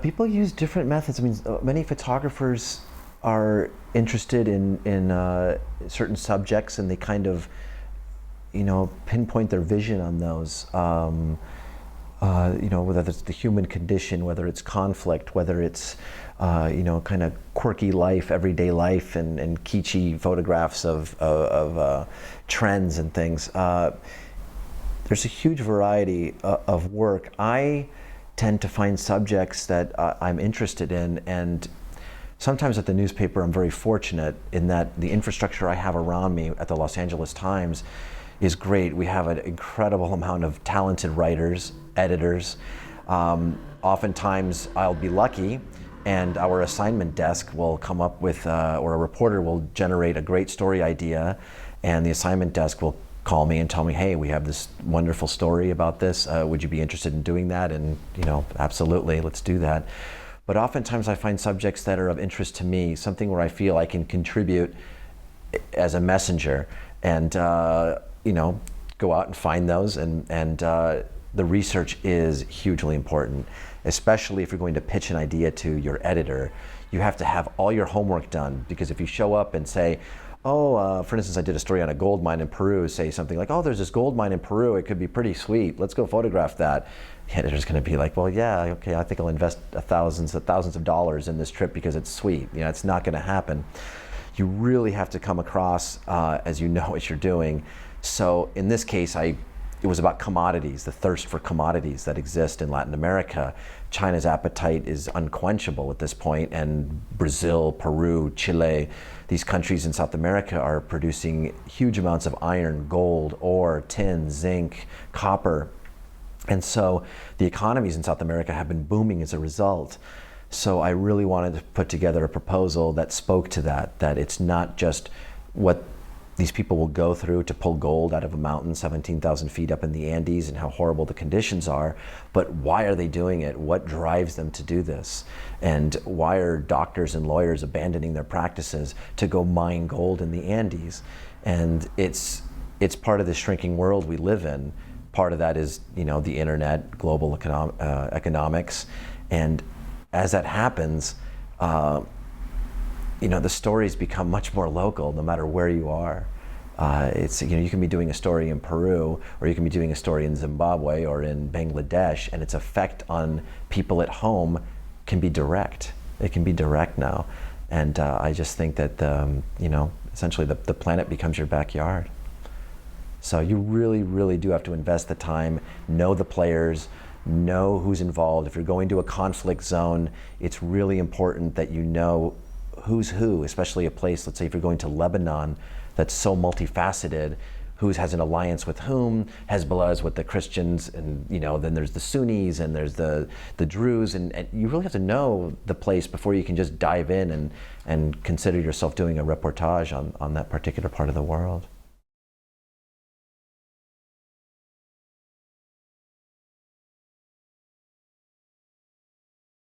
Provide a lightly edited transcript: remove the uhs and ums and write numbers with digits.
People use different methods. I mean, many photographers are interested in certain subjects, and they kind of, pinpoint their vision on those. Whether it's the human condition, whether it's conflict, whether it's, kind of quirky life, everyday life, and kitschy photographs of trends and things. There's a huge variety of work. I tend to find subjects that I'm interested in, and sometimes at the newspaper I'm very fortunate in that the infrastructure I have around me at the Los Angeles Times is great. We have an incredible amount of talented writers, editors. Oftentimes I'll be lucky and our assignment desk will come up with, or a reporter will generate a great story idea, and the assignment desk will call me and tell me, hey, we have this wonderful story about this. Would you be interested in doing that? And absolutely, let's do that. But oftentimes I find subjects that are of interest to me, something where I feel I can contribute as a messenger, and go out and find those. And the research is hugely important, especially if you're going to pitch an idea to your editor. You have to have all your homework done, because if you show up and say, for instance, I did a story on a gold mine in Peru, say something like, there's this gold mine in Peru, it could be pretty sweet, let's go photograph that. The editor's going to be like, well, yeah, okay, I think I'll invest thousands of dollars in this trip because it's sweet. It's not going to happen. You really have to come across as you know what you're doing. So in this case, it was about commodities, the thirst for commodities that exist in Latin America. China's appetite is unquenchable at this point, and Brazil, Peru, Chile, these countries in South America are producing huge amounts of iron, gold, ore, tin, zinc, copper. And so the economies in South America have been booming as a result. So I really wanted to put together a proposal that spoke to that it's not just what these people will go through to pull gold out of a mountain 17,000 feet up in the Andes and how horrible the conditions are, but why are they doing it? What drives them to do this? And why are doctors and lawyers abandoning their practices to go mine gold in the Andes? And it's part of the shrinking world we live in. Part of that is, the internet, global economics. And as that happens, the stories become much more local no matter where you are. You can be doing a story in Peru, or you can be doing a story in Zimbabwe or in Bangladesh, and its effect on people at home can be direct. It can be direct now. And I just think that, essentially the planet becomes your backyard. So you really, really do have to invest the time, know the players, know who's involved. If you're going to a conflict zone, it's really important that you know who's who, especially a place, let's say if you're going to Lebanon, that's so multifaceted, who has an alliance with whom. Hezbollah is with the Christians, and then there's the Sunnis, and there's the Druze, and you really have to know the place before you can just dive in and consider yourself doing a reportage on that particular part of the world.